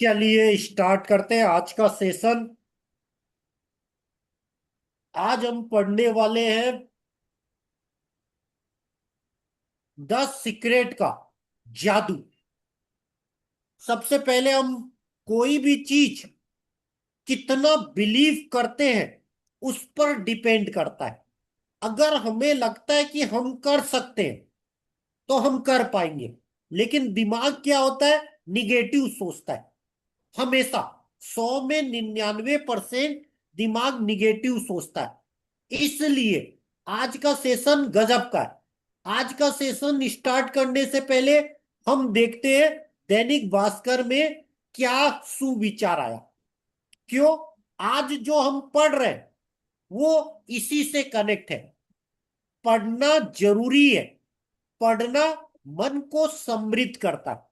चलिए स्टार्ट करते हैं आज का सेशन। आज हम पढ़ने वाले हैं द सीक्रेट का जादू। सबसे पहले हम कोई भी चीज कितना बिलीव करते हैं उस पर डिपेंड करता है। अगर हमें लगता है कि हम कर सकते हैं तो हम कर पाएंगे, लेकिन दिमाग क्या होता है, निगेटिव सोचता है हमेशा। 100 में 99% दिमाग निगेटिव सोचता है। इसलिए आज का सेशन गजब का है। आज का सेशन स्टार्ट करने से पहले हम देखते हैं दैनिक भास्कर में क्या सुविचार आया। क्यों? आज जो हम पढ़ रहे हैं वो इसी से कनेक्ट है। पढ़ना जरूरी है। पढ़ना मन को समृद्ध करता है।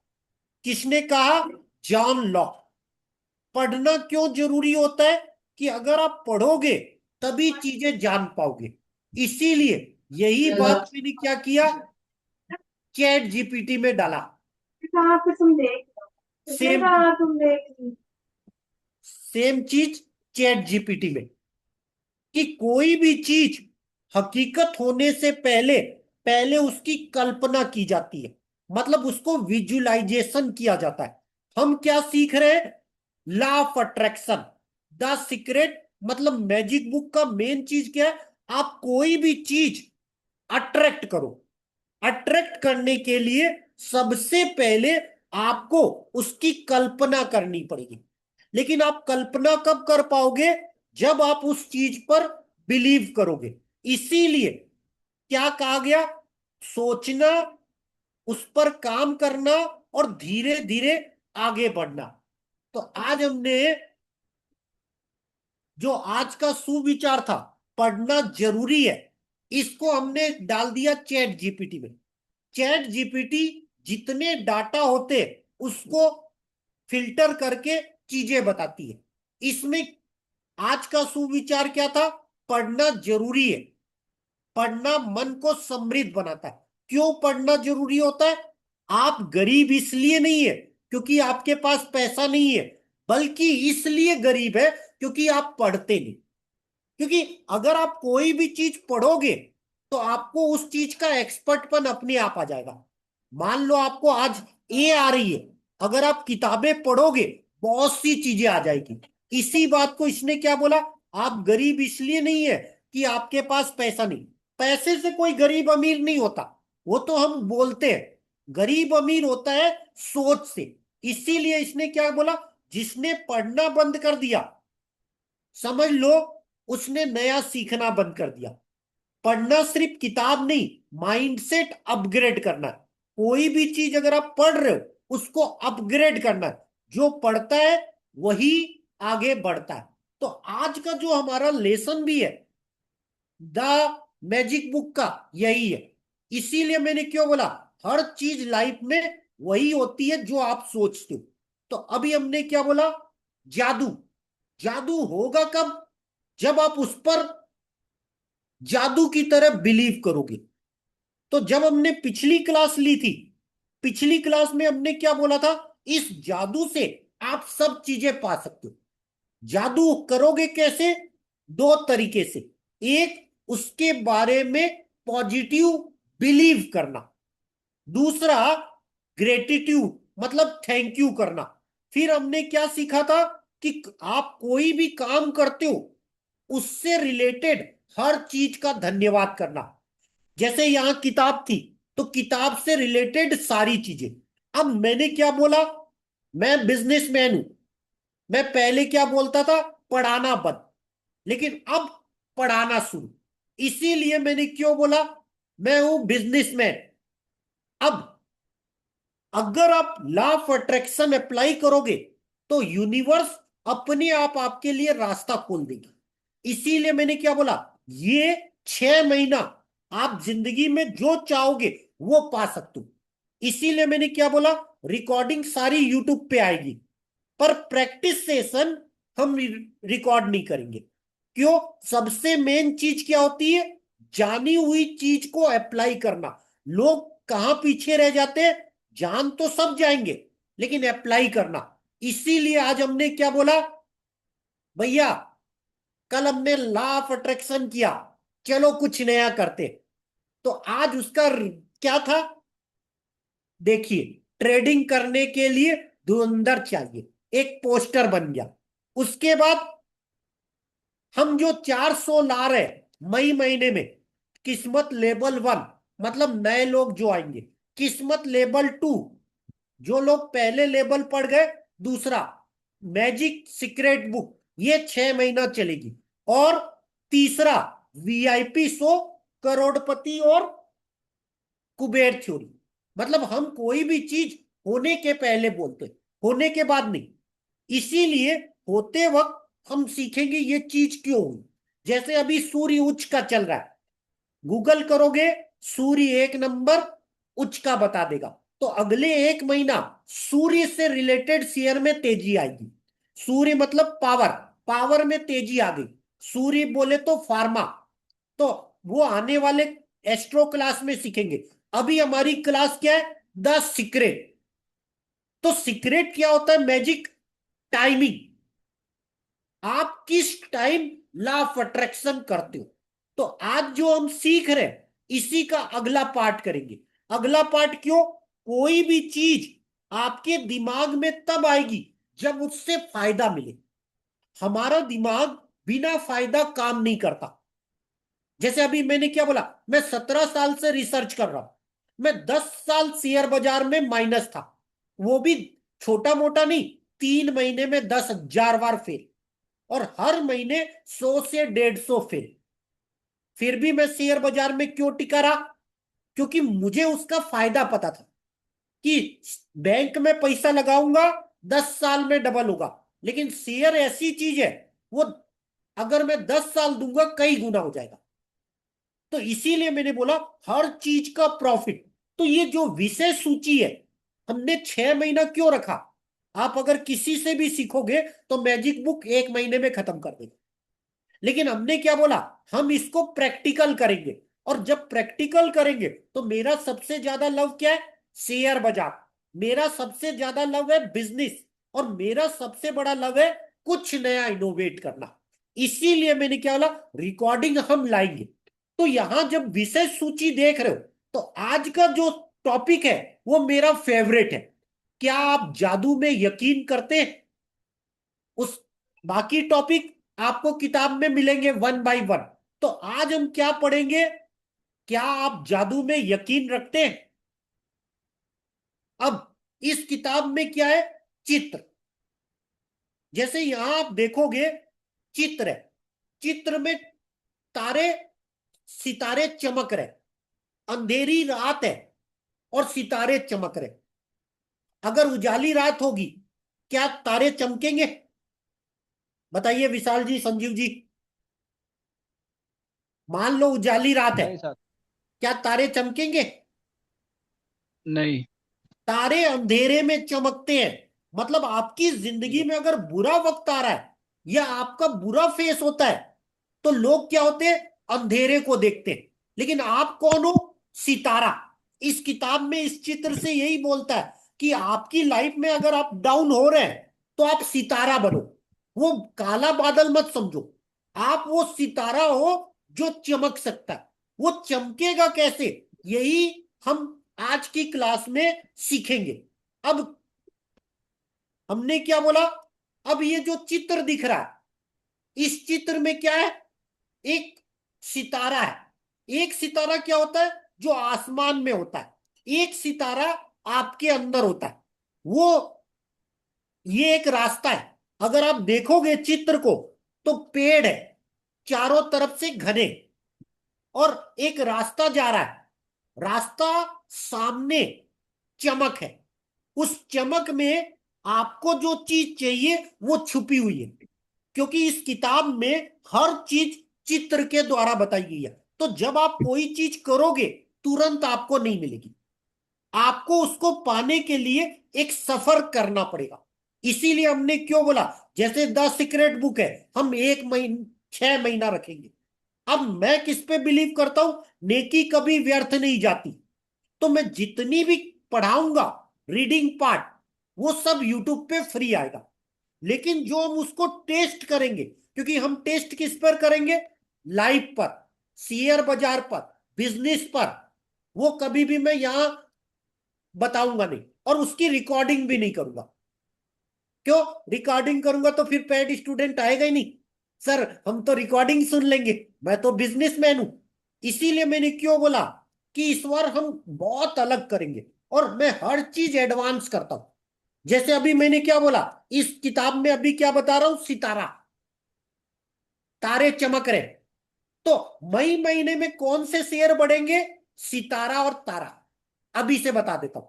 किसने कहा? John Locke. पढ़ना क्यों जरूरी होता है? कि अगर आप पढ़ोगे तभी चीजें जान पाओगे। इसीलिए यही बात मैंने क्या किया, चैट जीपीटी में डाला। कहाँ पे तुम देख रहे हो? कितने सेम कहाँ तुम देख रही हो? सेम चीज चैट जीपीटी में, कि कोई भी चीज हकीकत होने से पहले पहले उसकी कल्पना की जाती है। मतलब उसको विजुअलाइजेशन किया जाता है। हम क्या सीख रहे हैं? Law of attraction. The secret मतलब मैजिक बुक का मेन चीज क्या है? आप कोई भी चीज अट्रैक्ट करो। अट्रैक्ट करने के लिए सबसे पहले आपको उसकी कल्पना करनी पड़ेगी। लेकिन आप कल्पना कब कर पाओगे? जब आप उस चीज पर बिलीव करोगे। इसीलिए क्या कहा गया? सोचना, उस पर काम करना और धीरे धीरे आगे बढ़ना। तो आज हमने जो आज का सुविचार था, पढ़ना जरूरी है, इसको हमने डाल दिया चैट जीपीटी में। चैट जीपीटी जितने डाटा होते उसको फिल्टर करके चीजें बताती है। इसमें आज का सुविचार क्या था? पढ़ना जरूरी है। पढ़ना मन को समृद्ध बनाता है। क्यों पढ़ना जरूरी होता है? आप गरीब इसलिए नहीं है क्योंकि आपके पास पैसा नहीं है, बल्कि इसलिए गरीब है क्योंकि आप पढ़ते नहीं। क्योंकि अगर आप कोई भी चीज पढ़ोगे तो आपको उस चीज का एक्सपर्टपन अपने आप आ जाएगा। मान लो आपको आज ए आ रही है, अगर आप किताबें पढ़ोगे बहुत सी चीजें आ जाएगी। इसी बात को इसने क्या बोला? आप गरीब इसलिए नहीं है कि आपके पास पैसा नहीं। पैसे से कोई गरीब अमीर नहीं होता, वो तो हम बोलते हैं। गरीब अमीर होता है सोच से। इसीलिए इसने क्या बोला? जिसने पढ़ना बंद कर दिया, समझ लो उसने नया सीखना बंद कर दिया। पढ़ना सिर्फ किताब नहीं, माइंडसेट अपग्रेड करना है। कोई भी चीज अगर आप पढ़ रहे हो उसको अपग्रेड करना है। जो पढ़ता है वही आगे बढ़ता है। तो आज का जो हमारा लेसन भी है द मैजिक बुक का, यही है। इसीलिए मैंने क्यों बोला, हर चीज लाइफ में वही होती है जो आप सोचते हो। तो अभी हमने क्या बोला? जादू। जादू होगा कब? जब आप उस पर जादू की तरह बिलीव करोगे। तो जब हमने पिछली क्लास ली थी, पिछली क्लास में हमने क्या बोला था? इस जादू से आप सब चीजें पा सकते हो। जादू करोगे कैसे? दो तरीके से। एक, उसके बारे में पॉजिटिव बिलीव करना। दूसरा, ग्रेटिट्यूड मतलब थैंक यू करना। फिर हमने क्या सीखा था? कि आप कोई भी काम करते हो उससे रिलेटेड हर चीज का धन्यवाद करना। जैसे यहां किताब थी तो किताब से रिलेटेड सारी चीजें। अब मैंने क्या बोला? मैं बिजनेसमैन हूं। मैं पहले क्या बोलता था? पढ़ाना बंद। लेकिन अब पढ़ाना शुरू। इसीलिए मैंने क्यों बोला? मैं हूं बिजनेसमैन। अब अगर आप लॉ ऑफ अट्रैक्शन अप्लाई करोगे तो यूनिवर्स अपने आप आपके लिए रास्ता खोल देगी। इसीलिए मैंने क्या बोला? ये 6 महीना आप जिंदगी में जो चाहोगे वो पा सकते हो। इसीलिए मैंने क्या बोला? रिकॉर्डिंग सारी यूट्यूब पे आएगी, पर प्रैक्टिस सेशन हम रिकॉर्ड नहीं करेंगे। क्यों? सबसे मेन चीज क्या होती है? जानी हुई चीज को अप्लाई करना। लोग कहां पीछे रह जाते हैं? जान तो सब जाएंगे, लेकिन अप्लाई करना। इसीलिए आज हमने क्या बोला भैया, कल हमने लॉ ऑफ अट्रैक्शन किया, चलो कुछ नया करते। तो आज उसका क्या था, देखिए, ट्रेडिंग करने के लिए धुरंधर चाहिए, एक पोस्टर बन गया। उसके बाद हम जो 400 ला रहे मई महीने में, किस्मत लेवल 1, मतलब नए लोग जो आएंगे, किस्मत लेवल 2, जो लोग पहले लेवल पढ़ गए, दूसरा मैजिक सीक्रेट बुक, ये 6 महीना चलेगी। और तीसरा वीआईपी शो, करोड़पति और कुबेर थ्योरी। मतलब हम कोई भी चीज होने के पहले बोलते, होने के बाद नहीं। इसीलिए होते वक्त हम सीखेंगे ये चीज क्यों हुई। जैसे अभी सूर्य उच्च का चल रहा है, गूगल करोगे, सूर्य 1 नंबर उच्च का बता देगा। तो अगले 1 महीना सूर्य से रिलेटेड शेयर में तेजी आएगी। सूर्य मतलब पावर, पावर में तेजी आ गई। सूर्य बोले तो फार्मा। तो वो आने वाले एस्ट्रो क्लास में सीखेंगे। अभी हमारी क्लास क्या है, द सीक्रेट। तो सीक्रेट क्या होता है, मैजिक टाइमिंग। आप किस टाइम लॉ ऑफ अट्रैक्शन करते हो। तो आज जो हम सीख रहे हैं, इसी का अगला पार्ट करेंगे। अगला पार्ट क्यों, कोई भी चीज आपके दिमाग में तब आएगी जब उससे फायदा मिले। हमारा दिमाग बिना फायदा काम नहीं करता। जैसे अभी मैंने क्या बोला, मैं 17 साल से रिसर्च कर रहा हूं। मैं 10 साल शेयर बाजार में माइनस था, वो भी छोटा मोटा नहीं, 3 महीने में 10,000 बार फेल। और हर महीने 100 से 150 फेल। फिर भी मैं शेयर बाजार में क्यों टिका रहा, क्योंकि मुझे उसका फायदा पता था कि बैंक में पैसा लगाऊंगा, 10 साल में डबल होगा। लेकिन शेयर ऐसी चीज है, वो अगर मैं 10 साल दूंगा कई गुना हो जाएगा। तो इसीलिए मैंने बोला हर चीज का प्रॉफिट। तो ये जो विषय सूची है, हमने 6 महीना क्यों रखा। आप अगर किसी से भी सीखोगे तो मैजिक बुक 1 महीने में खत्म कर देगा। लेकिन हमने क्या बोला, हम इसको प्रैक्टिकल करेंगे। और जब प्रैक्टिकल करेंगे तो मेरा सबसे ज्यादा लव क्या है, शेयर बाजार। मेरा सबसे ज्यादा लव है बिजनेस। और मेरा सबसे बड़ा लव है कुछ नया इनोवेट करना। इसीलिए मैंने क्या बोला, रिकॉर्डिंग हम लाएंगे। तो यहां जब विषय सूची देख रहे हो, तो आज का जो टॉपिक है वो मेरा फेवरेट है। क्या आप जादू में यकीन करते हैं। उस बाकी टॉपिक आपको किताब में मिलेंगे 1 बाय 1। तो आज हम क्या पढ़ेंगे, क्या आप जादू में यकीन रखते हैं। अब इस किताब में क्या है, चित्र। जैसे यहां आप देखोगे, चित्र है, चित्र में तारे, सितारे चमक रहे, अंधेरी रात है और सितारे चमक रहे। अगर उजाली रात होगी, क्या तारे चमकेंगे। बताइए विशाल जी, संजीव जी। मान लो उजाली रात है, नहीं सर। क्या तारे चमकेंगे। नहीं। तारे अंधेरे में चमकते हैं। मतलब आपकी जिंदगी में अगर बुरा वक्त आ रहा है या आपका बुरा फेस होता है, तो लोग क्या होते हैं, अंधेरे को देखते हैं। लेकिन आप कौन हो, सितारा। इस किताब में इस चित्र से यही बोलता है कि आपकी लाइफ में अगर आप डाउन हो रहे हैं, तो आप सितारा बनो। वो काला बादल मत समझो, आप वो सितारा हो जो चमक सकता है। वो चमकेगा कैसे, यही हम आज की क्लास में सीखेंगे। अब हमने क्या बोला, अब ये जो चित्र दिख रहा है, इस चित्र में क्या है, एक सितारा है। एक सितारा क्या होता है, जो आसमान में होता है। एक सितारा आपके अंदर होता है। वो, ये एक रास्ता है। अगर आप देखोगे चित्र को, तो पेड़ है चारों तरफ से घने, और एक रास्ता जा रहा है। रास्ता सामने चमक है। उस चमक में आपको जो चीज चाहिए वो छुपी हुई है। क्योंकि इस किताब में हर चीज चित्र के द्वारा बताई गई है। तो जब आप कोई चीज करोगे, तुरंत आपको नहीं मिलेगी। आपको उसको पाने के लिए एक सफर करना पड़ेगा। इसीलिए हमने क्यों बोला, जैसे द सीक्रेट बुक है, हम 1 महीना 6 महीना रखेंगे। अब मैं किस पे बिलीव करता हूं, नेकी कभी व्यर्थ नहीं जाती। तो मैं जितनी भी पढ़ाऊंगा, रीडिंग पार्ट, वो सब यूट्यूब पे फ्री आएगा। लेकिन जो हम उसको टेस्ट करेंगे, क्योंकि हम टेस्ट किस पर करेंगे, लाइव पर, शेयर बाजार पर, बिजनेस पर, वो कभी भी मैं यहां बताऊंगा नहीं, और उसकी रिकॉर्डिंग भी नहीं करूंगा। क्यों? रिकॉर्डिंग करूंगा तो फिर पेड स्टूडेंट आएगा ही नहीं। सर हम तो रिकॉर्डिंग सुन लेंगे, मैं तो बिजनेसमैन हूं। इसीलिए मैंने क्यों बोला कि इस बार हम बहुत अलग करेंगे, और मैं हर चीज एडवांस करता हूं। जैसे अभी मैंने क्या बोला, इस किताब में अभी क्या बता रहा हूं, सितारा, तारे चमक रहे। तो मई महीने में कौन से शेयर बढ़ेंगे, सितारा और तारा, अभी से बता देता हूं।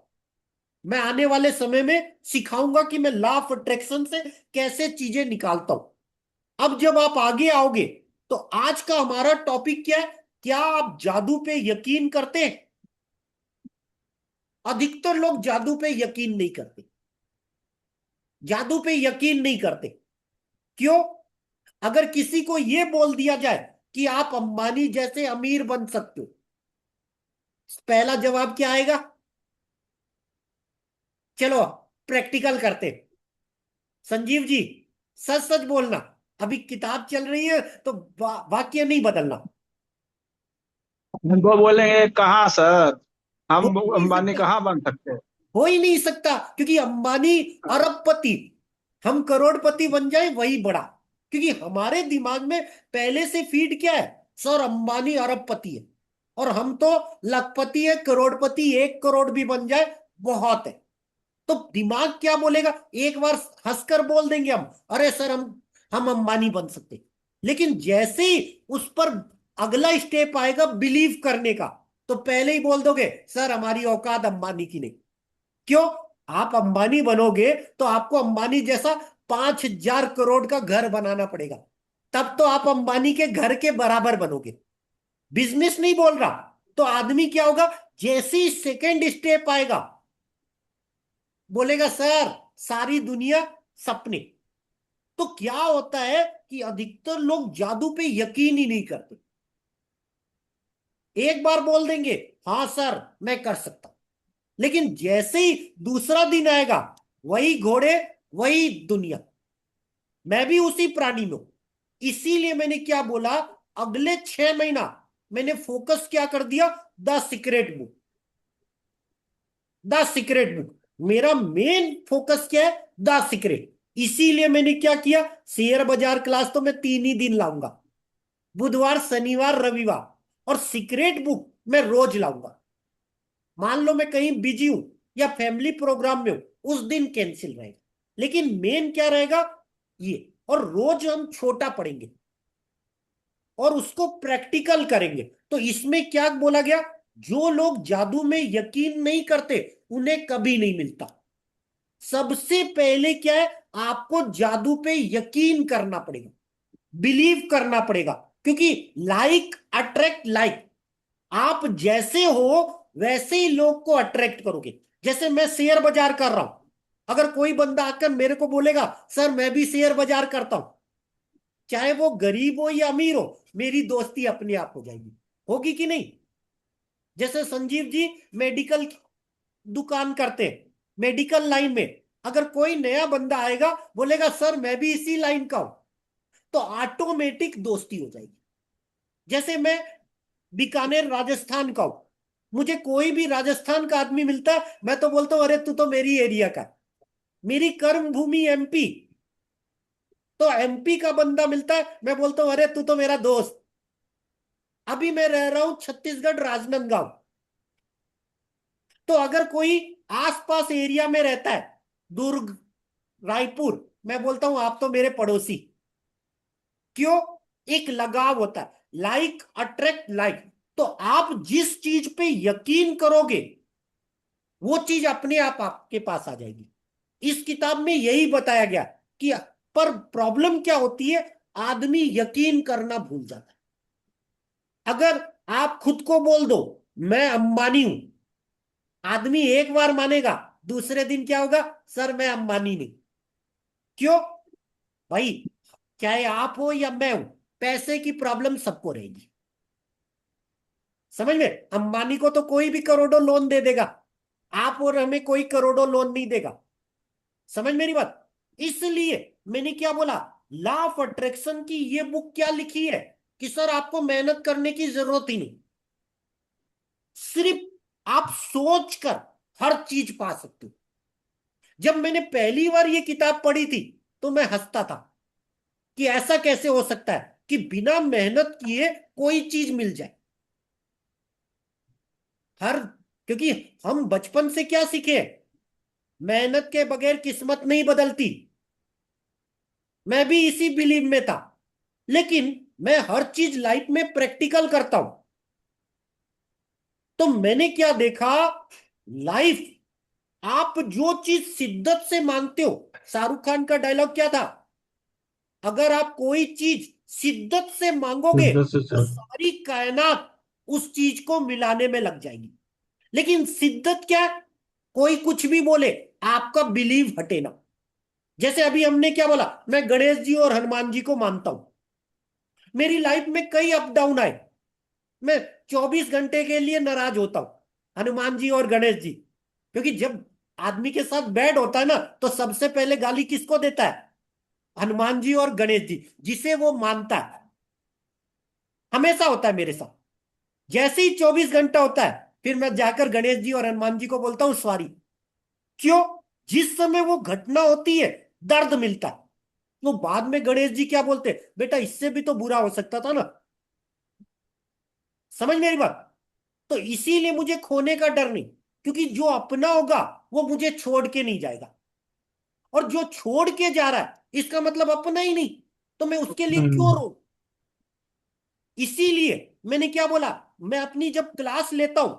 मैं आने वाले समय में सिखाऊंगा कि मैं लॉ ऑफ अट्रैक्शन से कैसे चीजें निकालता हूं। अब जब आप आगे आओगे, तो आज का हमारा टॉपिक क्या है, क्या आप जादू पे यकीन करते हैं? अधिकतर लोग जादू पे यकीन नहीं करते, जादू पे यकीन नहीं करते। क्यों? अगर किसी को यह बोल दिया जाए कि आप अंबानी जैसे अमीर बन सकते हो, पहला जवाब क्या आएगा? चलो प्रैक्टिकल करते हैं। संजीव जी, सच सच बोलना, अभी किताब चल रही है तो वाक्य नहीं बदलना। वो बोलेंगे कहाँ सर, हो हम ही नहीं अंबानी सकता, कहाँ बन सकते हैं। हो ही नहीं सकता, क्योंकि अंबानी अरबपति, हम करोड़पति बन जाए वही बड़ा। क्योंकि हमारे दिमाग में पहले से फीड क्या है, सर अंबानी अरबपति है, और हम तो लखपति है, करोड़पति, 1 करोड़ भी बन जाए बहुत है। तो दिमाग क्या बोलेगा, एक बार हंसकर बोल देंगे हम, अरे सर हम अंबानी बन सकते। लेकिन जैसे ही उस पर अगला स्टेप आएगा बिलीव करने का, तो पहले ही बोल दोगे सर हमारी औकात अंबानी की नहीं। क्यों? आप अंबानी बनोगे तो आपको अंबानी जैसा 5,000 करोड़ का घर बनाना पड़ेगा, तब तो आप अंबानी के घर के बराबर बनोगे। बिजनेस नहीं बोल रहा। तो आदमी क्या होगा, जैसे ही सेकेंड स्टेप आएगा, बोलेगा सर सारी दुनिया सपने। तो क्या होता है कि अधिकतर लोग जादू पे यकीन ही नहीं करते। एक बार बोल देंगे हाँ सर मैं कर सकता हूं, लेकिन जैसे ही दूसरा दिन आएगा, वही घोड़े वही दुनिया, मैं भी उसी प्राणी में हूं। इसीलिए मैंने क्या बोला, अगले 6 महीना मैंने फोकस क्या कर दिया, the secret book. The secret book मेरा मेन फोकस क्या है, द सीक्रेट। इसीलिए मैंने क्या किया, शेयर बाजार क्लास तो मैं 3 ही दिन लाऊंगा, बुधवार शनिवार रविवार, और सीक्रेट बुक मैं रोज लाऊंगा। मान लो मैं कहीं बिजी हूं या फैमिली प्रोग्राम में हूं, उस दिन कैंसिल रहेगा, लेकिन मेन क्या रहेगा ये। और रोज हम छोटा पढ़ेंगे और उसको प्रैक्टिकल करेंगे। तो इसमें क्या बोला गया, जो लोग जादू में यकीन नहीं करते उन्हें कभी नहीं मिलता। सबसे पहले क्या है, आपको जादू पे यकीन करना पड़ेगा, बिलीव करना पड़ेगा। क्योंकि लाइक अट्रैक्ट लाइक, आप जैसे हो वैसे ही लोग को अट्रैक्ट करोगे। जैसे मैं शेयर बाजार कर रहा हूं, अगर कोई बंदा आकर मेरे को बोलेगा सर मैं भी शेयर बाजार करता हूं, चाहे वो गरीब हो या अमीर हो, मेरी दोस्ती अपने आप हो जाएगी। होगी कि नहीं? जैसे संजीव जी मेडिकल दुकान करते हैं, मेडिकल लाइन में, अगर कोई नया बंदा आएगा बोलेगा सर मैं भी इसी लाइन का हूं, तो ऑटोमेटिक दोस्ती हो जाएगी। जैसे मैं बीकानेर राजस्थान का हूं, मुझे कोई भी राजस्थान का आदमी मिलता है, मैं तो बोलता हूं अरे तू तो मेरी एरिया का है। मेरी कर्म भूमि एमपी, तो एमपी का बंदा मिलता है, मैं बोलता हूं अरे तू तो मेरा दोस्त। अभी मैं रह रहा हूं छत्तीसगढ़ राजनांदगांव, तो अगर कोई आसपास एरिया में रहता है, दुर्ग, रायपुर, मैं बोलता हूं आप तो मेरे पड़ोसी। क्यों? एक लगाव होता है, लाइक अट्रैक्ट लाइक। तो आप जिस चीज पे यकीन करोगे, वो चीज अपने आप आपके पास आ जाएगी। इस किताब में यही बताया गया कि, पर प्रॉब्लम क्या होती है, आदमी यकीन करना भूल जाता है। अगर आप खुद को बोल दो मैं अंबानी हूं, आदमी एक बार मानेगा, दूसरे दिन क्या होगा, सर मैं अंबानी नहीं। क्यों? भाई चाहे आप हो या मैं हूं, पैसे की प्रॉब्लम सबको रहेगी। समझ में? अंबानी को तो कोई भी करोड़ों लोन दे देगा, आप और हमें कोई करोड़ों लोन नहीं देगा। समझ मेरी बात? इसलिए मैंने क्या बोला, लॉ ऑफ अट्रैक्शन की ये बुक क्या लिखी है कि सर आपको मेहनत करने की जरूरत ही नहीं, सिर्फ आप सोचकर हर चीज पा सकते हो। जब मैंने पहली बार ये किताब पढ़ी थी तो मैं हंसता था कि ऐसा कैसे हो सकता है कि बिना मेहनत किए कोई चीज मिल जाए। हर क्योंकि हम बचपन से क्या सीखे, मेहनत के बगैर किस्मत नहीं बदलती। मैं भी इसी बिलीव में था, लेकिन मैं हर चीज लाइफ में प्रैक्टिकल करता हूं। तो मैंने क्या देखा, लाइफ, आप जो चीज शिद्दत से मांगते हो, शाहरुख खान का डायलॉग क्या था, अगर आप कोई चीज शिद्दत से मांगोगे शिद्दत से तो सर। सारी कायनात उस चीज को मिलाने में लग जाएगी। लेकिन शिद्दत क्या है, कोई कुछ भी बोले आपका बिलीव हटे ना। जैसे अभी हमने क्या बोला, मैं गणेश जी और हनुमान जी को मानता हूं। मेरी लाइफ में कई अप डाउन आए, मैं 24 घंटे के लिए नाराज होता हूं हनुमान जी और गणेश जी, क्योंकि जब आदमी के साथ बैड होता है ना तो सबसे पहले गाली किसको देता है, हनुमान जी और गणेश जी, जिसे वो मानता है। हमेशा होता है मेरे साथ। जैसे ही 24 घंटा होता है फिर मैं जाकर गणेश जी और हनुमान जी को बोलता हूं सॉरी। क्यों? जिस समय वो घटना होती है दर्द मिलता है। तो बाद में गणेश जी क्या बोलते, बेटा इससे भी तो बुरा हो सकता था ना। समझ मेरी बात? तो इसीलिए मुझे खोने का डर नहीं, क्योंकि जो अपना होगा वो मुझे छोड़ के नहीं जाएगा, और जो छोड़ के जा रहा है इसका मतलब अपना ही नहीं, तो मैं उसके लिए क्यों हम्म। रो। इसीलिए मैंने क्या बोला, मैं अपनी जब क्लास लेता हूं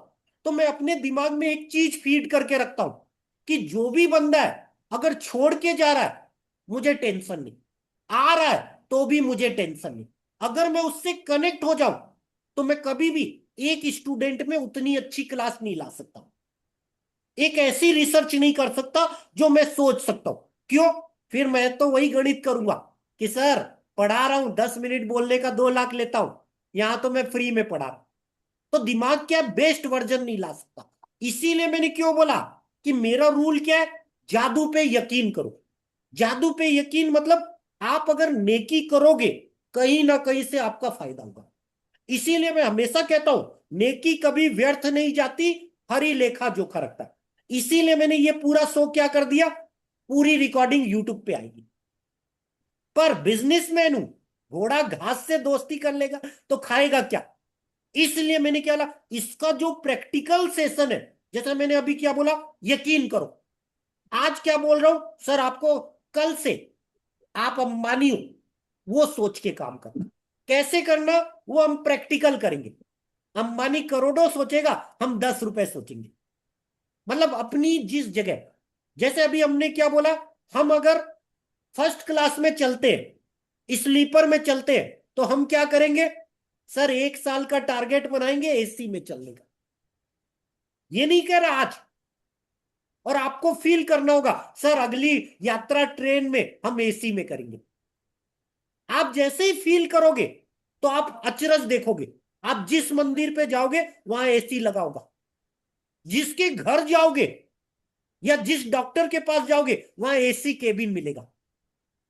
तो मैं अपने दिमाग में एक चीज फीड करके रखता हूं कि जो भी बंदा है अगर छोड़ के जा रहा है मुझे टेंशन नहीं, आ रहा है तो भी मुझे टेंशन नहीं। अगर मैं उससे कनेक्ट हो जाऊं तो मैं कभी भी एक स्टूडेंट में उतनी अच्छी क्लास नहीं ला सकता, एक ऐसी रिसर्च नहीं कर सकता जो मैं सोच सकता हूं। क्यों? फिर मैं तो वही गणित करूंगा कि सर पढ़ा रहा हूं, 10 मिनट बोलने का 2 लाख लेता हूं, यहां तो मैं फ्री में पढ़ा रहा हूं। तो दिमाग क्या, बेस्ट वर्जन नहीं ला सकता। इसीलिए मैंने क्यों बोला कि मेरा रूल क्या है, जादू पे यकीन करो। जादू पे यकीन मतलब आप अगर नेकी करोगे कहीं ना कहीं से आपका फायदा होगा। इसीलिए मैं हमेशा कहता हूं नेकी कभी व्यर्थ नहीं जाती, हरी लेखा जोखा रखता है। इसीलिए मैंने ये पूरा शो क्या कर दिया, पूरी रिकॉर्डिंग यूट्यूब पे आएगी। पर बिजनेसमैन हूं, घोड़ा घास से दोस्ती कर लेगा तो खाएगा क्या। इसलिए मैंने क्या बोला, इसका जो प्रैक्टिकल सेशन है, जैसा मैंने अभी क्या बोला, यकीन करो। आज क्या बोल रहा हूं सर आपको, कल से आप अंबानी हो वो सोच के काम करना। कैसे करना, वो हम प्रैक्टिकल करेंगे। अंबानी करोड़ों सोचेगा, हम 10 रुपए सोचेंगे। मतलब अपनी जिस जगह, जैसे अभी हमने क्या बोला, हम अगर फर्स्ट क्लास में चलते हैं, स्लीपर में चलते हैं, तो हम क्या करेंगे, सर 1 साल का टारगेट बनाएंगे एसी में चलने का। ये नहीं कह रहा आज, और आपको फील करना होगा सर अगली यात्रा ट्रेन में हम एसी में करेंगे। आप जैसे ही फील करोगे तो आप अचरज देखोगे। आप जिस मंदिर पे जाओगे वहां एसी लगा होगा, जिसके घर जाओगे या जिस डॉक्टर के पास जाओगे वहां एसी केबिन मिलेगा।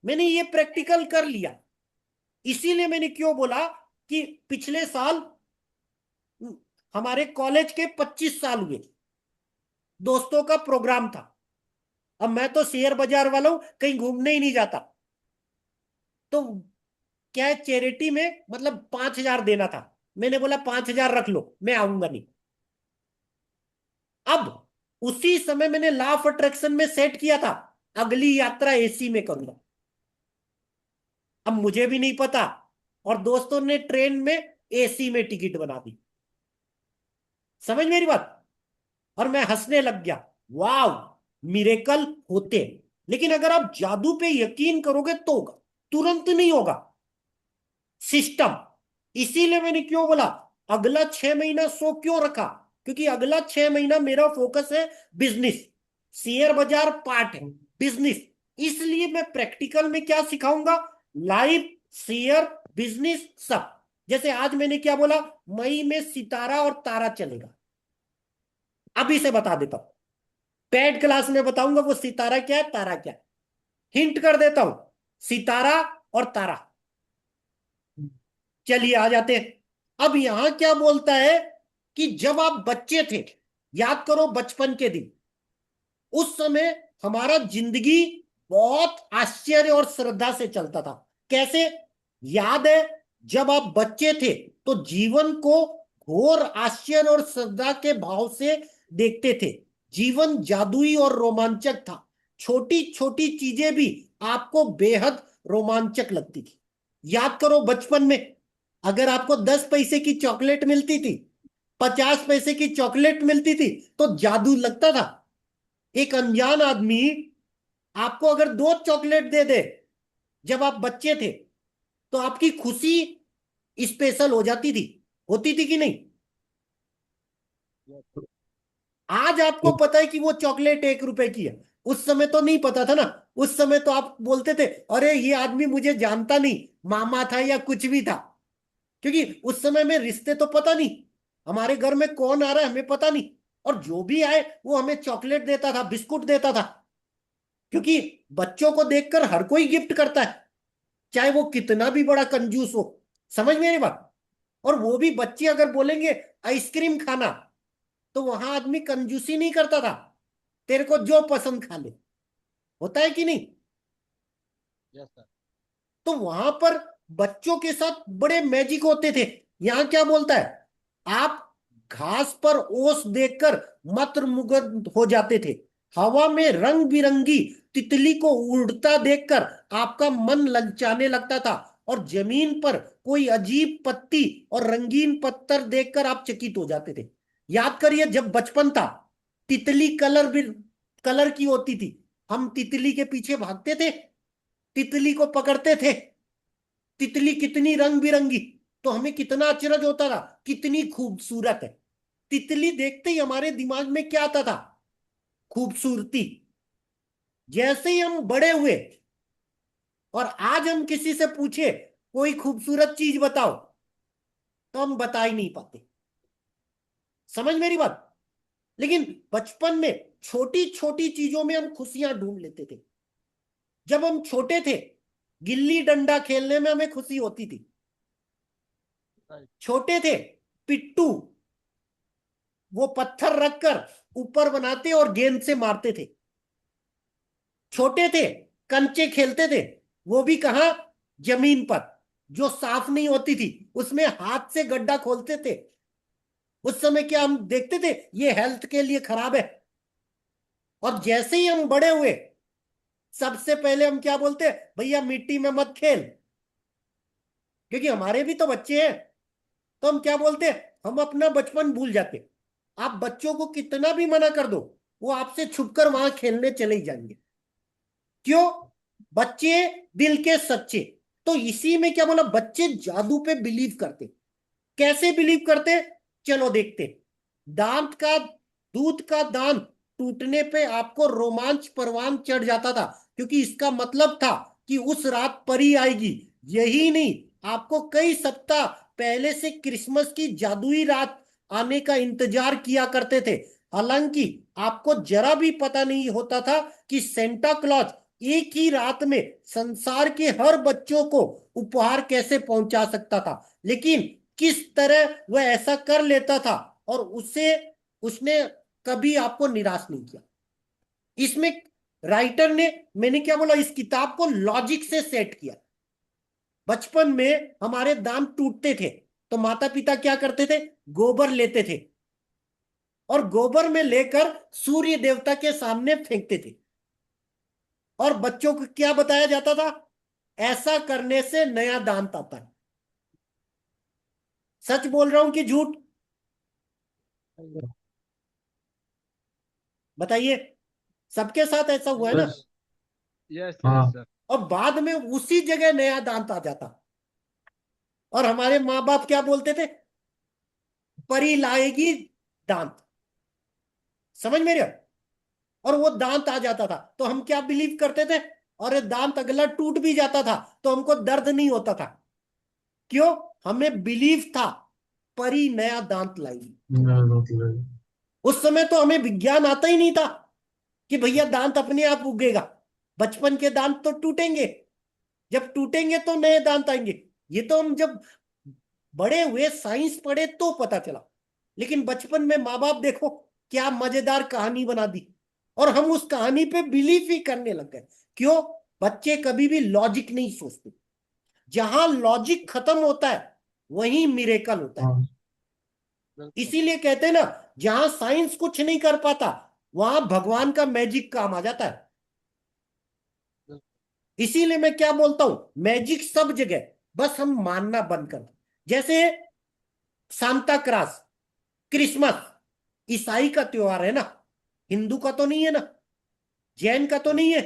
मैंने ये प्रैक्टिकल कर लिया। इसीलिए मैंने क्यों बोला कि पिछले साल हमारे कॉलेज के 25 साल हुए, दोस्तों का प्रोग्राम था। अब मैं तो शेयर बाजार वाला हूं, कहीं घूमने ही नहीं जाता। तो क्या है, चैरिटी में मतलब 5,000 देना था। मैंने बोला 5,000 रख लो, मैं आऊंगा नहीं। अब उसी समय मैंने लॉ ऑफ अट्रैक्शन में सेट किया था, अगली यात्रा एसी में करूंगा। अब मुझे भी नहीं पता, और दोस्तों ने ट्रेन में एसी में टिकट बना दी। समझ मेरी बात? और मैं हंसने लग गया, वाव, मिरेकल होते हैं। लेकिन अगर आप जादू पे यकीन करोगे तो होगा, तुरंत नहीं होगा। सिस्टम। इसीलिए मैंने क्यों बोला अगला 6 महीना शो क्यों रखा, क्योंकि अगला 6 महीना मेरा फोकस है बिजनेस। शेयर बाजार पार्ट है, बिजनेस। इसलिए मैं प्रैक्टिकल में क्या सिखाऊंगा, लाइव, शेयर, बिजनेस, सब। जैसे आज मैंने क्या बोला, मई में सितारा और तारा चलेगा। अभी से बता देता हूं। पेड क्लास में बताऊंगा वो सितारा क्या है, तारा क्या है। हिंट कर देता हूं, सितारा और तारा। चलिए आ जाते हैं। अब यहां क्या बोलता है कि जब आप बच्चे थे, याद करो बचपन के दिन, उस समय हमारा जिंदगी बहुत आश्चर्य और श्रद्धा से चलता था। कैसे? याद है, जब आप बच्चे थे तो जीवन को घोर आश्चर्य और श्रद्धा के भाव से देखते थे। जीवन जादुई और रोमांचक था। छोटी छोटी चीजें भी आपको बेहद रोमांचक लगती थी। याद करो बचपन में, अगर आपको 10 पैसे की चॉकलेट मिलती थी, 50 पैसे की चॉकलेट मिलती थी, तो जादू लगता था। एक अनजान आदमी आपको अगर 2 चॉकलेट दे दे जब आप बच्चे थे, तो आपकी खुशी स्पेशल हो जाती थी। होती थी कि नहीं? आज आपको पता है कि वो चॉकलेट 1 रुपए की है, उस समय तो नहीं पता था ना। उस समय तो आप बोलते थे अरे ये आदमी मुझे जानता नहीं, मामा था या कुछ भी था। क्योंकि उस समय में रिश्ते तो पता नहीं, हमारे घर में कौन आ रहा है हमें पता नहीं। और जो भी आए वो हमें चॉकलेट देता था, बिस्कुट देता था। क्योंकि बच्चों को देखकर हर कोई गिफ्ट करता है, चाहे वो कितना भी बड़ा कंजूस हो। समझ मेरी बात? और वो भी बच्चे अगर बोलेंगे आइसक्रीम खाना, तो वहां आदमी कंजूसी नहीं करता था, तेरे को जो पसंद खा ले। होता है कि नहीं? Yes sir. तो वहां पर बच्चों के साथ बड़े मैजिक होते थे। यहां क्या बोलता है, आप घास पर ओस देखकर मंत्रमुग्ध हो जाते थे। हवा में रंग बिरंगी तितली को उड़ता देखकर आपका मन ललचाने लगता था। और जमीन पर कोई अजीब पत्ती और रंगीन पत्थर देखकर आप चकित हो जाते थे। याद करिए, जब बचपन था, तितली कलर भी कलर की होती थी। हम तितली के पीछे भागते थे, तितली को पकड़ते थे। तितली कितनी रंग बिरंगी, तो हमें कितना अचरज होता था, कितनी खूबसूरत है। तितली देखते ही हमारे दिमाग में क्या आता था? खूबसूरती। जैसे ही हम बड़े हुए और आज हम किसी से पूछे कोई खूबसूरत चीज बताओ, तो हम बता ही नहीं पाते। समझ मेरी बात? लेकिन बचपन में छोटी छोटी चीजों में हम खुशियां ढूंढ लेते थे। जब हम छोटे थे, गिल्ली डंडा खेलने में हमें खुशी होती थी। छोटे थे, पिट्टू, वो पत्थर रखकर ऊपर बनाते और गेंद से मारते थे। छोटे थे, कंचे खेलते थे, वो भी कहां, जमीन पर, जो साफ नहीं होती थी, उसमें हाथ से गड्ढा खोलते थे। उस समय क्या हम देखते थे ये हेल्थ के लिए खराब है। और जैसे ही हम बड़े हुए, सबसे पहले हम क्या बोलते हैं, भैया मिट्टी में मत खेल। क्योंकि हमारे भी तो बच्चे हैं, तो हम क्या बोलते हैं, हम अपना बचपन भूल जाते। आप बच्चों को कितना भी मना कर दो, वो आपसे छुपकर वहां खेलने चले ही जाएंगे। क्यों? बच्चे दिल के सच्चे। तो इसी में क्या बोला, बच्चे जादू पे बिलीव करते। कैसे बिलीव करते? चलो देखते। दांत का दूध का दांत टूटने पे आपको रोमांच परवान चढ़ जाता था, क्योंकि इसका मतलब था कि उस रात परी आएगी। यही नहीं, आपको कई सप्ताह पहले से क्रिसमस की जादुई रात आने का इंतजार किया करते थे। हालांकि आपको जरा भी पता नहीं होता था कि सेंटा क्लॉज एक ही रात में संसार के हर बच्चों को उपहार कैसे पहुंचा सकता था। लेकिन किस तरह वह ऐसा कर लेता था, और उसे उसने कभी आपको निराश नहीं किया। इसमें राइटर ने, मैंने क्या बोला, इस किताब को लॉजिक से सेट किया। बचपन में हमारे दांत टूटते थे, तो माता पिता क्या करते थे, गोबर लेते थे और गोबर में लेकर सूर्य देवता के सामने फेंकते थे। और बच्चों को क्या बताया जाता था, ऐसा करने से नया दांत आता है। सच बोल रहा हूं कि झूठ? बताइए, सबके साथ ऐसा हुआ है ना? यस। यस हाँ। Yes sir. और बाद में उसी जगह नया दांत आ जाता। और हमारे माँ बाप क्या बोलते थे, परी लाएगी दांत। समझ मेरे? और वो दांत आ जाता था, तो हम क्या बिलीव करते थे, और ये दांत अगला टूट भी जाता था तो हमको दर्द नहीं होता था। क्यों? हमें बिलीव था परी नया दांत लाएगी। मतलब उस समय तो हमें विज्ञान आता ही नहीं था। कि भैया दांत अपने आप उगेगा। बचपन के दांत तो टूटेंगे, जब टूटेंगे तो नए दांत आएंगे। ये तो हम जब बड़े हुए साइंस पढ़े तो पता चला। लेकिन बचपन में माँ बाप देखो क्या मजेदार कहानी बना दी, और हम उस कहानी पे बिलीव ही करने लग गए। क्यों? बच्चे कभी भी लॉजिक नहीं सोचते। जहां लॉजिक खत्म होता है वहीं मिरेकल होता है। हाँ बिल्कुल। इसीलिए कहते हैं ना, जहां साइंस कुछ नहीं कर पाता वहां भगवान का मैजिक काम आ जाता है। बिल्कुल। इसीलिए मैं क्या बोलता हूं, मैजिक सब जगह, बस हम मानना बंद कर दें। जैसे सांता क्रास, क्रिसमस ईसाई का त्योहार है ना, हिंदू का तो नहीं है ना, जैन का तो नहीं है,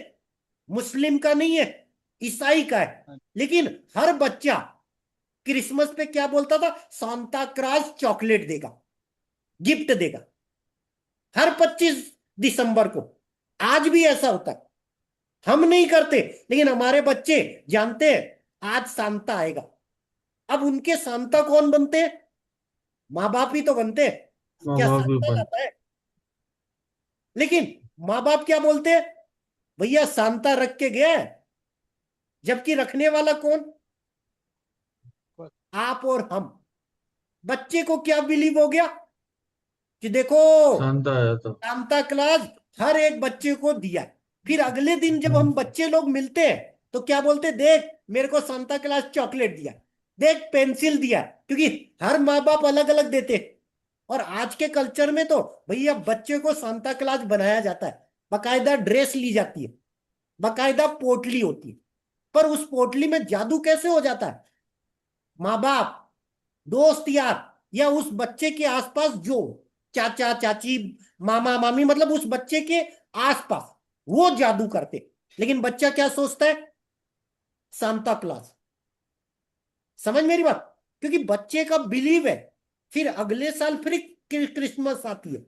मुस्लिम का नहीं है, ईसाई का है। हाँ, लेकिन हर बच्चा क्रिसमस पे क्या बोलता था? सांता क्रास चॉकलेट देगा, गिफ्ट देगा, हर 25 दिसंबर को। आज भी ऐसा होता है। हम नहीं करते, लेकिन हमारे बच्चे जानते हैं आज सांता आएगा। अब उनके सांता कौन बनते हैं? माँ बाप ही तो बनते हैं। माँ क्या बाप भी सांता बन। जाता है? लेकिन माँ बाप क्या बोलते हैं? भैया सांता रख के गया है। जबकि रखने वाला कौन? आप और हम। बच्चे को क्या बिलीव हो गया कि देखो शांत आया था। सांता क्लॉज हर एक बच्चे को दिया। फिर अगले दिन जब हम बच्चे लोग मिलते हैं तो क्या बोलते? देख मेरे को सांता क्लॉज चॉकलेट दिया, देख पेंसिल दिया। क्योंकि हर माँ बाप अलग अलग देते हैं। और आज के कल्चर में तो भैया बच्चे को सांता क्लॉज बनाया जाता है, बकायदा ड्रेस ली जाती है, बकायदा पोटली होती है। पर उस पोटली में जादू कैसे हो जाता है? माँ बाप, दोस्त यार, या उस बच्चे के आसपास जो चाचा चाची, मामा मामी, मतलब उस बच्चे के आसपास वो जादू करते। लेकिन बच्चा क्या सोचता है? Santa Claus. समझ मेरी बात? क्योंकि बच्चे का बिलीव है। फिर अगले साल फिर क्रिसमस आती है,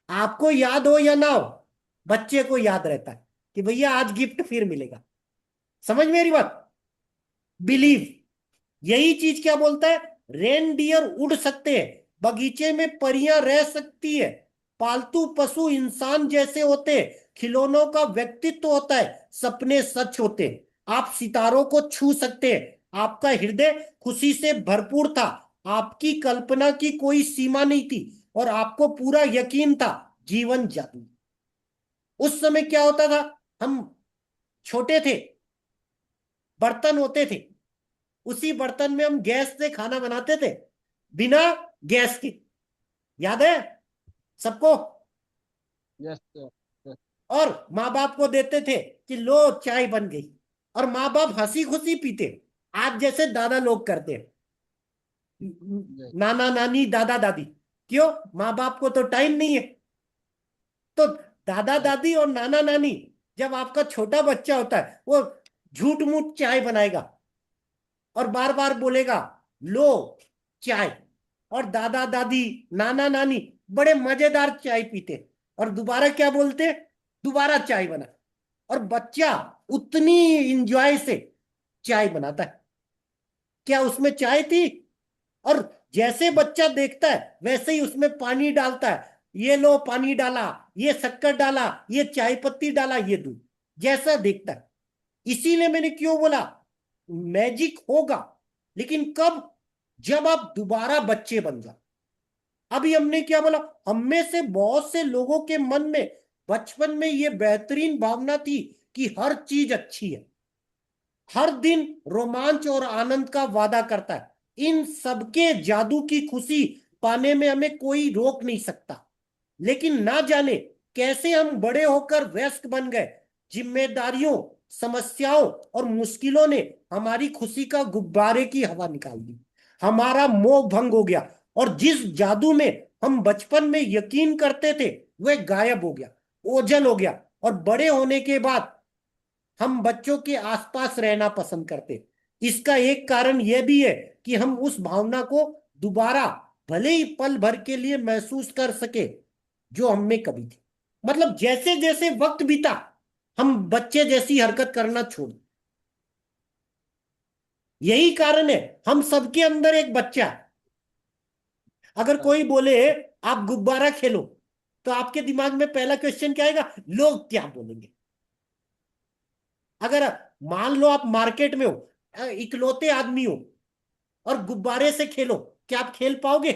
आपको याद हो या ना हो, बच्चे को याद रहता है कि भैया आज गिफ्ट फिर मिलेगा। समझ मेरी बात? बिलीव। यही चीज क्या बोलता है? रेनडियर उड़ सकते हैं, बगीचे में परियां रह सकती है, पालतू पशु इंसान जैसे होते हैं, खिलौनों का व्यक्तित्व होता है, सपने सच होते हैं, आप सितारों को छू सकते हैं, आपका हृदय खुशी से भरपूर था, आपकी कल्पना की कोई सीमा नहीं थी, और आपको पूरा यकीन था जीवन जादू। उस समय क्या होता था? हम छोटे थे, बर्तन होते थे, उसी बर्तन में हम गैस से खाना बनाते थे, बिना गैस के। याद है सबको? Yes sir. यस। और माँ बाप को देते थे कि लो चाय बन गई, और माँ बाप हंसी खुशी पीते। आज जैसे दादा लोग करते हैं, यस। नाना नानी दादा दादी। क्यों? माँ बाप को तो टाइम नहीं है। तो दादा यस। दादी और नाना नानी, जब आपका छोटा बच्चा होता है वो झूठ मूठ चाय बनाएगा और बार बार बोलेगा लो चाय। और दादा दादी, नाना नानी बड़े मजेदार चाय पीते, और दोबारा क्या बोलते? दोबारा चाय बना। और बच्चा उतनी इंजॉय से चाय बनाता है। क्या उसमें चाय थी? और जैसे बच्चा देखता है वैसे ही उसमें पानी डालता है। ये लो पानी डाला, ये शक्कर डाला, ये चाय पत्ती डाला, ये दूध, जैसा देखता है। इसीलिए मैंने क्यों बोला मैजिक होगा, लेकिन कब? जब आप दोबारा बच्चे बन जाओ। अभी हमने क्या बोला? हम में से बहुत से लोगों के मन में बचपन में ये बेहतरीन भावना थी कि हर चीज अच्छी है, हर दिन रोमांच और आनंद का वादा करता है। इन सबके जादू की खुशी पाने में हमें कोई रोक नहीं सकता। लेकिन ना जाने कैसे हम बड़े होकर व्यस्त बन गए। जिम्मेदारियों, समस्याओं और मुश्किलों ने हमारी खुशी का गुब्बारे की हवा निकाल दी। हमारा मोह भंग हो गया, और जिस जादू में हम बचपन में यकीन करते थे वह गायब हो गया, ओझल हो गया। और बड़े होने के बाद हम बच्चों के आसपास रहना पसंद करते। इसका एक कारण यह भी है कि हम उस भावना को दोबारा भले ही पल भर के लिए महसूस कर सके जो हम में कभी थी। मतलब जैसे जैसे वक्त बीता हम बच्चे जैसी हरकत करना छोड़ दिए। यही कारण है हम सबके अंदर एक बच्चा है। अगर हाँ, कोई बोले आप गुब्बारा खेलो, तो आपके दिमाग में पहला क्वेश्चन क्या आएगा, लोग क्या बोलेंगे। अगर मान लो आप मार्केट में हो, इकलौते आदमी हो और गुब्बारे से खेलो, क्या आप खेल पाओगे?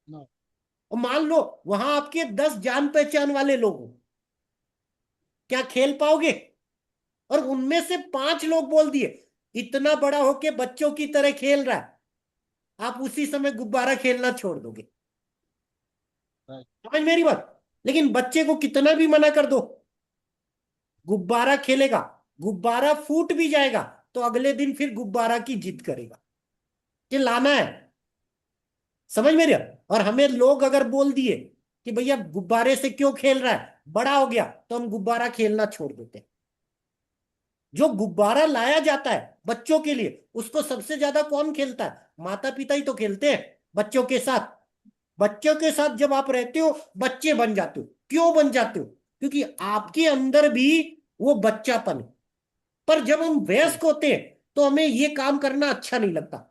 No. और मान लो वहां आपके 10 जान पहचान वाले लोग हो, क्या खेल पाओगे? और उनमें से 5 लोग बोल दिए इतना बड़ा होके बच्चों की तरह खेल रहा है, आप उसी समय गुब्बारा खेलना छोड़ दोगे। Right. समझ मेरी बात? लेकिन बच्चे को कितना भी मना कर दो, गुब्बारा खेलेगा, गुब्बारा फूट भी जाएगा तो अगले दिन फिर गुब्बारा की जिद करेगा कि लाना है। समझ मेरे? और हमें लोग अगर बोल दिए कि भैया गुब्बारे से क्यों खेल रहा है, बड़ा हो गया, तो हम गुब्बारा खेलना छोड़ देते हैं। जो गुब्बारा लाया जाता है बच्चों के लिए, उसको सबसे ज्यादा कौन खेलता है? माता पिता ही तो खेलते हैं बच्चों के साथ। बच्चों के साथ जब आप रहते हो, बच्चे बन जाते हो। क्यों बन जाते हो? क्योंकि आपके अंदर भी वो बच्चापन है। पर जब हम वयस्क होते हैं तो हमें ये काम करना अच्छा नहीं लगता।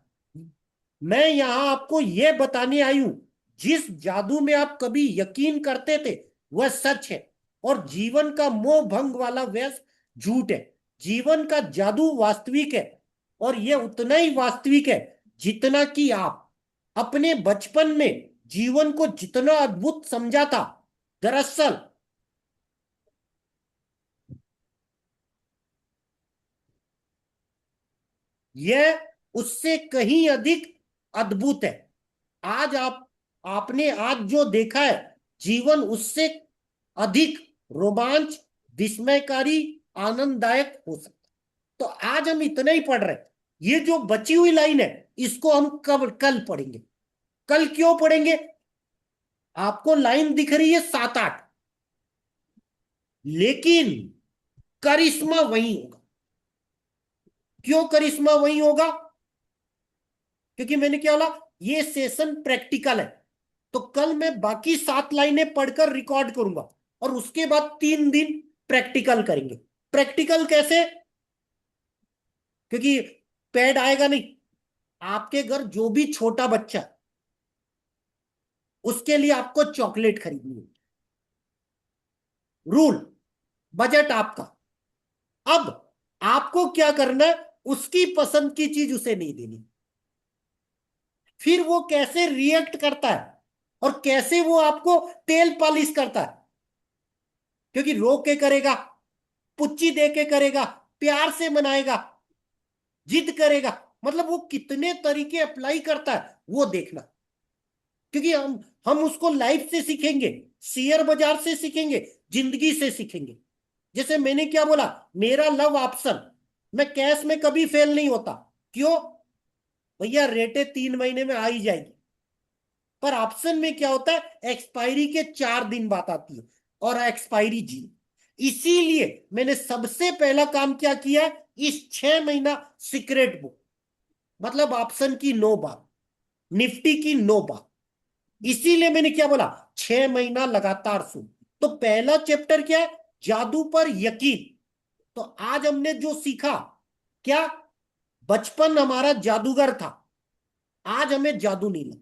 मैं यहां आपको यह बताने आई हूं, जिस जादू में आप कभी यकीन करते थे वह सच है, और जीवन का मोह भंग वाला व्यस्त झूठ है। जीवन का जादू वास्तविक है, और यह उतना ही वास्तविक है जितना कि आप अपने बचपन में जीवन को जितना अद्भुत समझा था। दरअसल यह उससे कहीं अधिक अद्भुत है। आज आपने आज जो देखा है, जीवन उससे अधिक रोमांच, विस्मयकारी, आनंददायक हो सकता। तो आज हम इतना ही पढ़ रहे हैं। ये जो बची हुई लाइन है, इसको हम कल पढ़ेंगे। कल क्यों पढ़ेंगे? आपको लाइन दिख रही है 7-8, लेकिन करिश्मा वही होगा। क्यों करिश्मा वही होगा? क्योंकि मैंने क्या बोला, ये सेशन प्रैक्टिकल है। तो कल मैं बाकी 7 लाइनें पढ़कर रिकॉर्ड करूंगा, और उसके बाद 3 दिन प्रैक्टिकल करेंगे। प्रैक्टिकल कैसे? क्योंकि पैड आएगा नहीं। आपके घर जो भी छोटा बच्चा, उसके लिए आपको चॉकलेट खरीदनी है। रूल, बजट आपका। अब आपको क्या करना है, उसकी पसंद की चीज उसे नहीं देनी। फिर वो कैसे रिएक्ट करता है और कैसे वो आपको तेल पालिश करता है, क्योंकि रो के करेगा, पुच्ची दे के करेगा, प्यार से मनाएगा, जिद करेगा, मतलब वो कितने तरीके अप्लाई करता है वो देखना। क्योंकि हम उसको लाइफ से सीखेंगे, शेयर बाजार से सीखेंगे, जिंदगी से सीखेंगे। जैसे मैंने क्या बोला, मेरा लव ऑप्शन, मैं कैश में कभी फेल नहीं होता। क्यों? भैया रेटे 3 महीने में आ ही जाएगी। पर ऑप्शन में क्या होता है, एक्सपायरी के 4 दिन बाद आती है, और एक्सपायरी जी। इसीलिए मैंने सबसे पहला काम क्या किया, इस 6 महीना सीक्रेट बुक, मतलब ऑप्शन की 9 बार, निफ्टी की 9 बार। इसीलिए मैंने क्या बोला, 6 महीना लगातार सुन। तो पहला चैप्टर क्या है, जादू पर यकीन। तो आज हमने जो सीखा, क्या बचपन हमारा जादूगर था, आज हमें जादू नहीं लगता।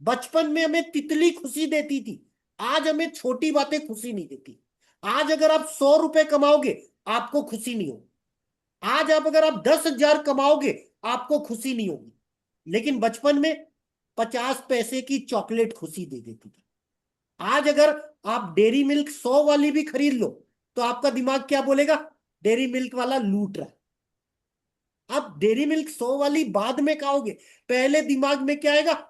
बचपन में हमें तितली खुशी देती थी, आज हमें छोटी बातें खुशी नहीं देती। आज अगर आप 100 रुपए कमाओगे, आपको खुशी नहीं होगी। आज अगर आप 10,000 कमाओगे, आपको खुशी नहीं होगी। लेकिन बचपन में 50 पैसे की चॉकलेट खुशी दे देती थी। आज अगर आप डेरी मिल्क 100 वाली भी खरीद लो, तो आपका दिमाग क्या बोलेगा, डेरी मिल्क वाला लूट रहा है। आप डेरी मिल्क 100 वाली बाद में खाओगे, पहले दिमाग में क्या आएगा,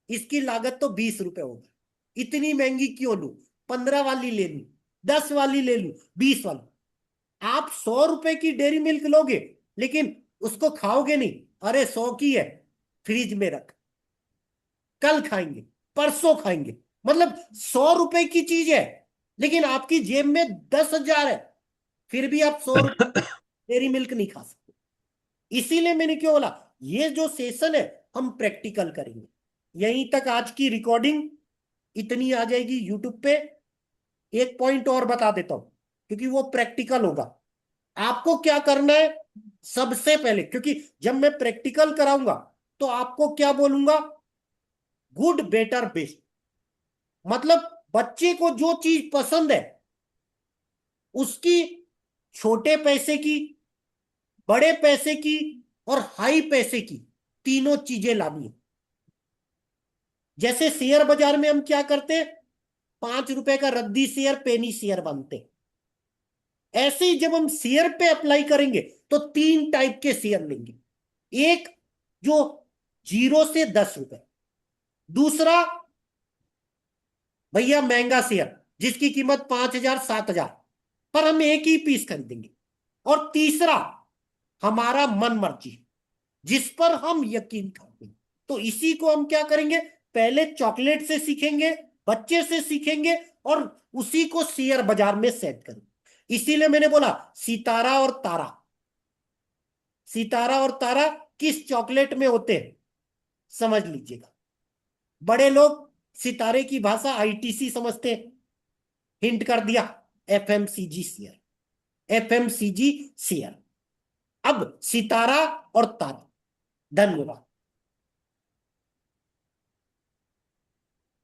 इसकी लागत तो 20 रुपए होगी, इतनी महंगी क्यों लू, 15 वाली ले लू, 10 वाली ले लू, 20 वाली। आप 100 रुपए की डेरी मिल्क लोगे, लेकिन उसको खाओगे नहीं। अरे 100 की है, फ्रिज में रख, कल खाएंगे, परसों खाएंगे। मतलब 100 रुपए की चीज है, लेकिन आपकी जेब में 10,000 है, फिर भी आप 100 रुपए डेरी मिल्क नहीं खा सकते। इसीलिए मैंने क्यों बोला, ये जो सेशन है हम प्रैक्टिकल करेंगे। यहीं तक आज की रिकॉर्डिंग इतनी आ जाएगी यूट्यूब पे। एक पॉइंट और बता देता हूं, क्योंकि वो प्रैक्टिकल होगा। आपको क्या करना है, सबसे पहले, क्योंकि जब मैं प्रैक्टिकल कराऊंगा तो आपको क्या बोलूंगा, गुड बेटर बेस्ट। मतलब बच्चे को जो चीज पसंद है उसकी छोटे पैसे की, बड़े पैसे की और हाई पैसे की तीनों चीजें लानी है। जैसे शेयर बाजार में हम क्या करते, 5 रुपए का रद्दी शेयर, पेनी शेयर बनते, ऐसे ही जब हम शेयर पे अप्लाई करेंगे तो 3 टाइप के शेयर लेंगे। एक जो 0 से 10 रुपए, दूसरा भैया महंगा शेयर जिसकी कीमत 5,000 7,000 पर हम एक ही पीस खरीदेंगे, और तीसरा हमारा मन मर्जी जिस पर हम यकीन करते हैं। तो इसी को हम क्या करेंगे, पहले चॉकलेट से सीखेंगे, बच्चे से सीखेंगे और उसी को शेयर बाजार में सेट करेंगे। इसीलिए मैंने बोला सितारा और तारा, सितारा और तारा किस चॉकलेट में होते हैं समझ लीजिएगा। बड़े लोग सितारे की भाषा आईटीसी समझते हैं, हिंट कर दिया, एफएमसीजी शेयर, एफएमसीजी शेयर। अब सितारा और तारा। धन्यवाद।